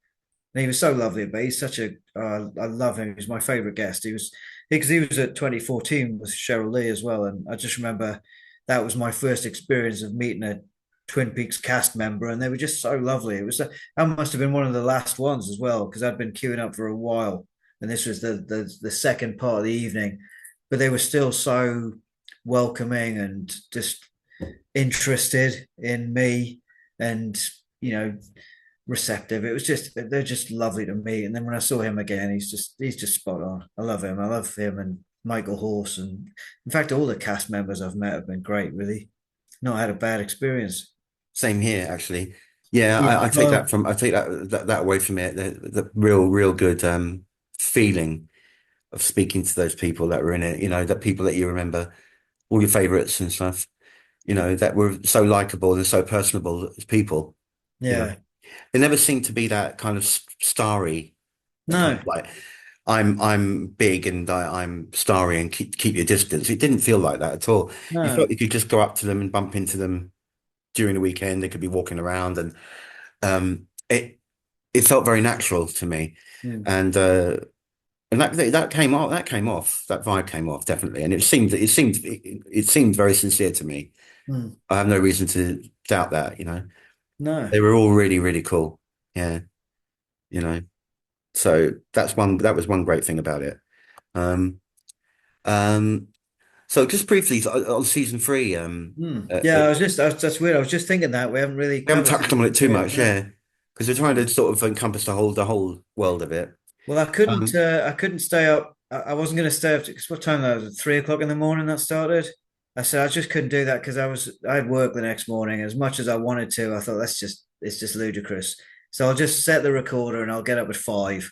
and he was so lovely. But he's such a I love him. He's my favorite guest. He was at 2014 with Cheryl Lee as well, and I just remember that was my first experience of meeting a Twin Peaks cast member, and they were just so lovely. It was I must have been one of the last ones as well because I'd been queuing up for a while, and this was the second part of the evening, but they were still so welcoming and just interested in me, and you know receptive. It was just they're just lovely to meet. And then when I saw him again, he's just spot on. I love him. I love him and Michael Horse, and in fact, all the cast members I've met have been great. Really, not had a bad experience. Same here, actually. Yeah, Yeah. I take that away from it. The real good feeling of speaking to those people that were in it. You know, the people that you remember, all your favorites and stuff. You know, that were so likable and so personable as people. You know, Yeah. it never seemed to be that kind of starry kind No, of like I'm big and I'm starry and keep your distance. It didn't feel like that at all. You no. felt you could just go up to them and bump into them during the weekend. They could be walking around, and um, it it felt very natural to me, Mm, and that came off. That came off. That vibe came off definitely, and it seemed very sincere to me. mm. I have no reason to doubt that. You know, No, they were all really cool. Yeah, you know. So that was one great thing about it. Um, um, so just briefly on season three, mm. Yeah. That's weird. I was just thinking that we haven't really we haven't covered touched season on it too three. much, No. yeah, because we're trying to sort of encompass the whole world of it. Well, Um, I couldn't stay up. I wasn't going to stay up because what time that was? 3 o'clock in the morning that started. I said I just couldn't do that because I had work the next morning. As much as I wanted to, I thought it's just ludicrous. So I'll just set the recorder and I'll get up at 5.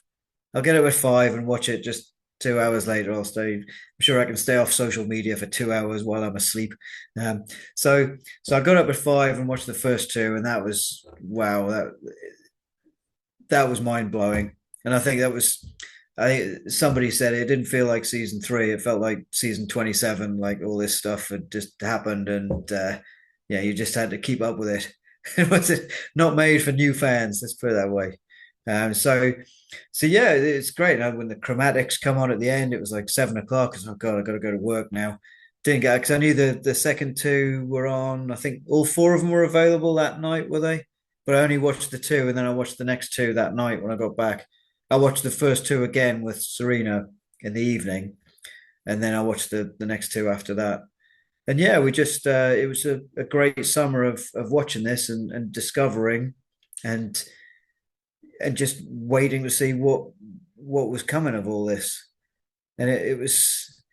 I'll get up at 5 and watch it just 2 hours later. I'll stay. I'm sure I can stay off social media for 2 hours while I'm asleep. Um, so I got up at 5 and watched the first two, and that was wow. That was mind blowing, and I think that was somebody said it didn't feel like season three. It felt like season 27. Like all this stuff had just happened, and yeah, you just had to keep up with it. It was not made for new fans. Let's put it that way. So yeah, it's great. And when the chromatics come on at the end, it was like 7 o'clock. I was, oh God, I got to go to work now. Didn't get because I knew the second two were on. I think all four of them were available that night, were they? But I only watched the two, and then I watched the next two that night when I got back. I watched the first two again with Serena in the evening, and then I watched the next two after that. And yeah, we just it was a great summer of watching this and discovering and and just waiting to see what was coming of all this. And it was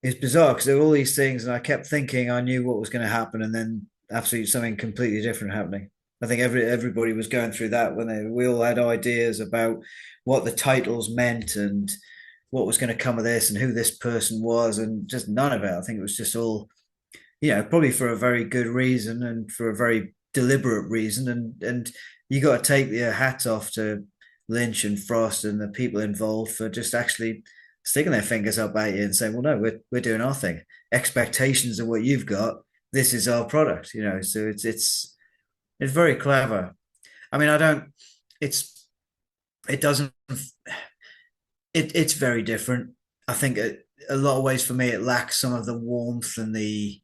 it's bizarre because there were all these things, and I kept thinking I knew what was going to happen, and then absolutely something completely different happening. I think everybody was going through that when we all had ideas about what the titles meant and what was going to come of this and who this person was, and just none of it. I think it was just all, probably for a very good reason and for a very deliberate reason. And you got to take your hats off to Lynch and Frost and the people involved for just actually sticking their fingers up at you and saying, "Well, no, we're doing our thing. Expectations of what you've got. This is our product." So it's very clever. I mean, I don't. It's it doesn't. It's very different. I think a lot of ways for me, it lacks some of the warmth and the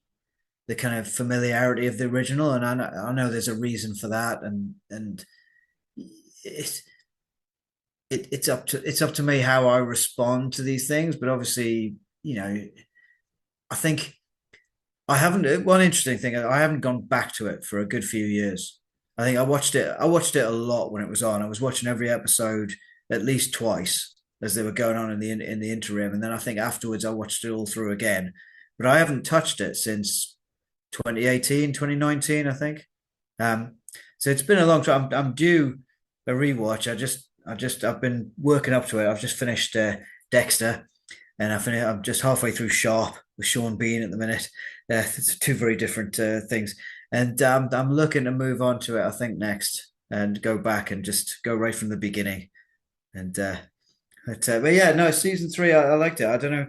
kind of familiarity of the original, and I know there's a reason for that, and it's it's up to me how I respond to these things. But obviously, I think I haven't. One interesting thing, I haven't gone back to it for a good few years. I think I watched it. I watched it a lot when it was on. I was watching every episode at least twice as they were going on in the interim, and then I think afterwards I watched it all through again. But I haven't touched it since 2018, 2019, I think. Um, so it's been a long time. I'm due a rewatch. I've been working up to it. I've just finished Dexter, and I'm just halfway through Sharp with Sean Bean at the minute. It's two very different things, and I'm looking to move on to it. I think next and go back and just go right from the beginning. And but yeah, no, season three, I liked it. I don't know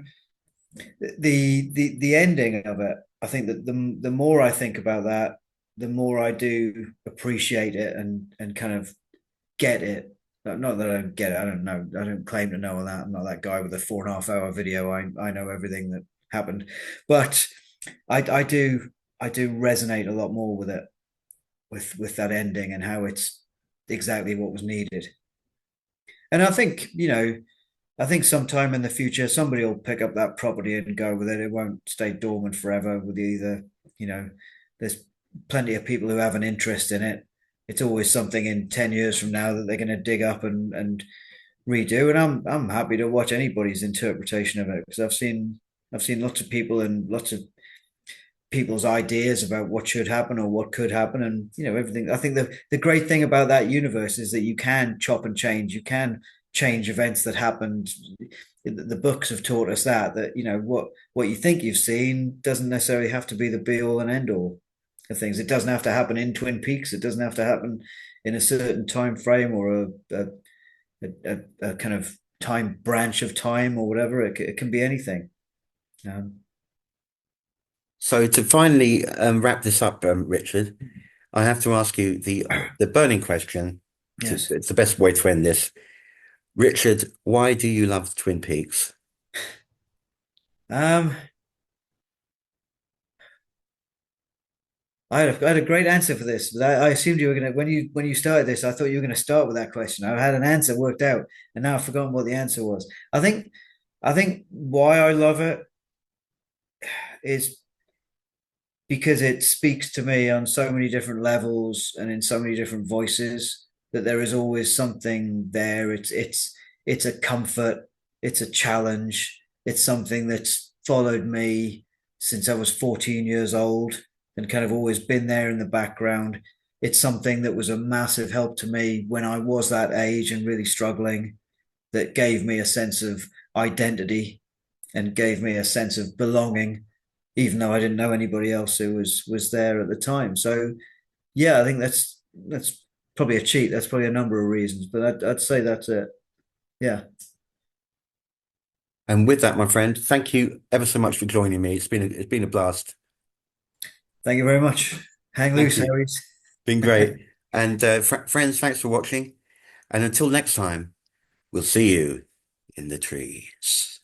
the ending of it. I think that the more I think about that, the more I do appreciate it and kind of get it. Not that I don't get it. I don't know. I don't claim to know that. I'm not that guy with a 4.5 hour video. I know everything that happened, but I do resonate a lot more with it with that ending and how it's exactly what was needed. And I think sometime in the future somebody will pick up that property and go with it. It won't stay dormant forever with either. You know, there's plenty of people who have an interest in it. It's always something in 10 years from now that they're going to dig up and redo. And I'm happy to watch anybody's interpretation of it because I've seen lots of people and lots of people's ideas about what should happen or what could happen, and everything. I think the great thing about that universe is that you can chop and change. You can change events that happened. The books have taught us that what you think you've seen doesn't necessarily have to be the be all and end all of things. It doesn't have to happen in Twin Peaks. It doesn't have to happen in a certain time frame or a kind of time branch of time or whatever. It can be anything. Um, So to finally wrap this up, Richard, I have to ask you the burning question. yes. It's the best way to end this. Richard, why do you love Twin Peaks? Um, I had a great answer for this, but I assumed you were gonna when you started this, I thought you were gonna start with that question. I had an answer worked out, and now I've forgotten what the answer was. I think why I love it is because it speaks to me on so many different levels and in so many different voices that there is always something there. It's a comfort, it's a challenge, it's something that's followed me since I was 14 years old and kind of always been there in the background. It's something that was a massive help to me when I was that age and really struggling, that gave me a sense of identity and gave me a sense of belonging, even though I didn't know anybody else who was there at the time. So yeah, I think that's probably a cheat. That's probably a number of reasons, but I'd say that's it. Yeah. And with that, my friend, thank you ever so much for joining me. It's been a blast. Thank you very much. Hang Thank loose, you. Harry's. Been great. And friends, thanks for watching. And until next time, we'll see you in the trees.